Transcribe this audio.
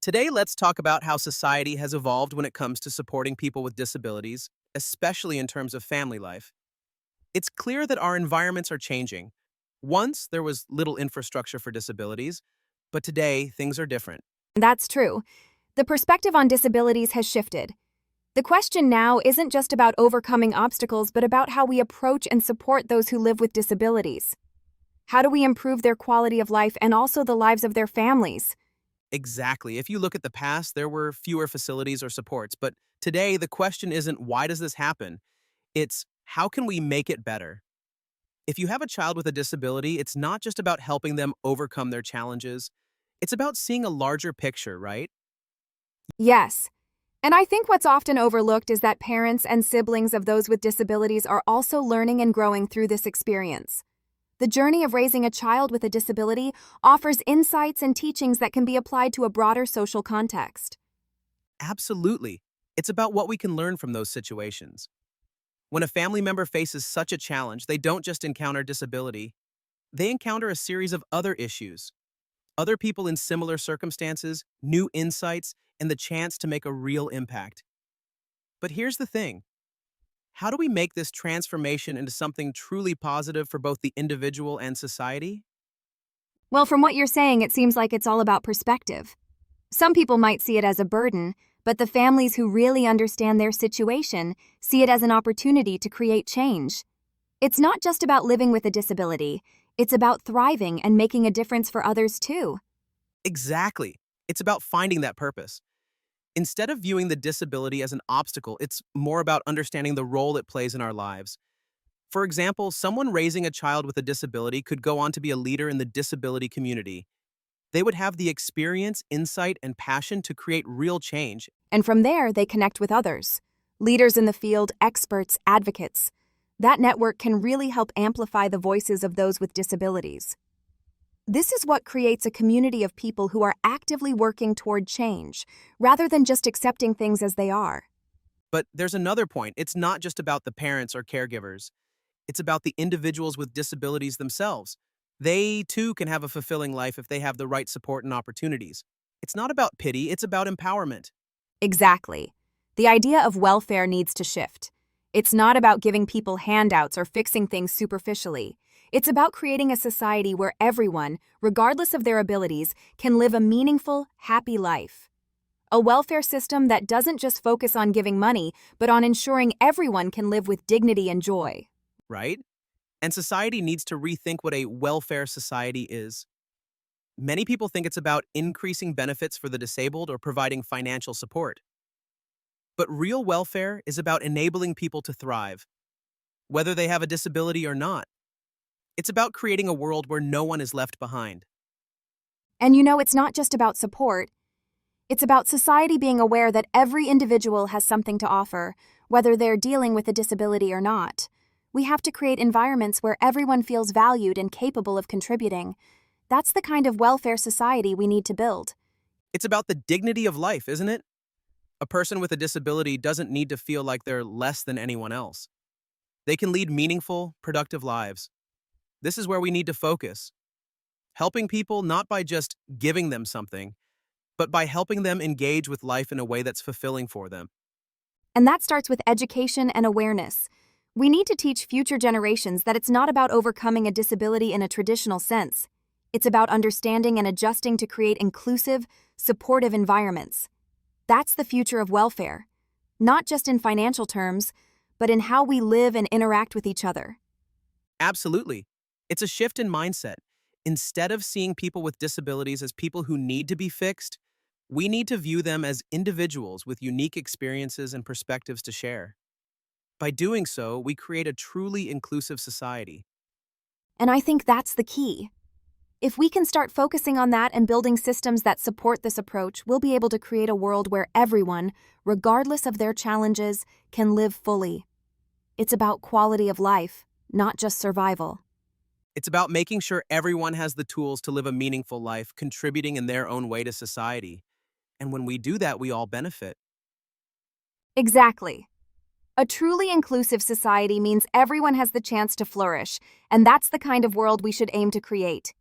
Today, let's talk about how society has evolved when it comes to supporting people with disabilities, especially in terms of family life. It's clear that our environments are changing. Once, there was little infrastructure for disabilities, but today, things are different. That's true. The perspective on disabilities has shifted. The question now isn't just about overcoming obstacles, but about how we approach and support those who live with disabilities. How do we improve their quality of life and also the lives of their families? Exactly. If you look at the past, there were fewer facilities or supports, but today, the question isn't why does this happen? It's how can we make it better? If you have a child with a disability, it's not just about helping them overcome their challenges. It's about seeing a larger picture, right? Yes. And I think what's often overlooked is that parents and siblings of those with disabilities are also learning and growing through this experience. The journey of raising a child with a disability offers insights and teachings that can be applied to a broader social context. Absolutely. It's about what we can learn from those situations. When a family member faces such a challenge, they don't just encounter disability, they encounter a series of other issues. Other people in similar circumstances, new insights, and the chance to make a real impact. But here's the thing. How do we make this transformation into something truly positive for both the individual and society? Well, from what you're saying, it seems like it's all about perspective. Some people might see it as a burden, but the families who really understand their situation see it as an opportunity to create change. It's not just about living with a disability, it's about thriving and making a difference for others too. Exactly. It's about finding that purpose. Instead of viewing the disability as an obstacle, it's more about understanding the role it plays in our lives. For example, someone raising a child with a disability could go on to be a leader in the disability community. They would have the experience, insight, and passion to create real change. And from there, they connect with others. Leaders in the field, experts, advocates. That network can really help amplify the voices of those with disabilities. This is what creates a community of people who are actively working toward change, rather than just accepting things as they are. But there's another point. It's not just about the parents or caregivers. It's about the individuals with disabilities themselves. They, too, can have a fulfilling life if they have the right support and opportunities. It's not about pity, it's about empowerment. Exactly. The idea of welfare needs to shift. It's not about giving people handouts or fixing things superficially. It's about creating a society where everyone, regardless of their abilities, can live a meaningful, happy life. A welfare system that doesn't just focus on giving money, but on ensuring everyone can live with dignity and joy. Right? And society needs to rethink what a welfare society is. Many people think it's about increasing benefits for the disabled or providing financial support. But real welfare is about enabling people to thrive, whether they have a disability or not. It's about creating a world where no one is left behind. And you know, it's not just about support. It's about society being aware that every individual has something to offer, whether they're dealing with a disability or not. We have to create environments where everyone feels valued and capable of contributing. That's the kind of welfare society we need to build. It's about the dignity of life, isn't it? A person with a disability doesn't need to feel like they're less than anyone else. They can lead meaningful, productive lives. This is where we need to focus. Helping people not by just giving them something, but by helping them engage with life in a way that's fulfilling for them. And that starts with education and awareness. We need to teach future generations that it's not about overcoming a disability in a traditional sense. It's about understanding and adjusting to create inclusive, supportive environments. That's the future of welfare, not just in financial terms, but in how we live and interact with each other. Absolutely. It's a shift in mindset. Instead of seeing people with disabilities as people who need to be fixed, we need to view them as individuals with unique experiences and perspectives to share. By doing so, we create a truly inclusive society. And I think that's the key. If we can start focusing on that and building systems that support this approach, we'll be able to create a world where everyone, regardless of their challenges, can live fully. It's about quality of life, not just survival. It's about making sure everyone has the tools to live a meaningful life, contributing in their own way to society. And when we do that, we all benefit. Exactly. A truly inclusive society means everyone has the chance to flourish, and that's the kind of world we should aim to create.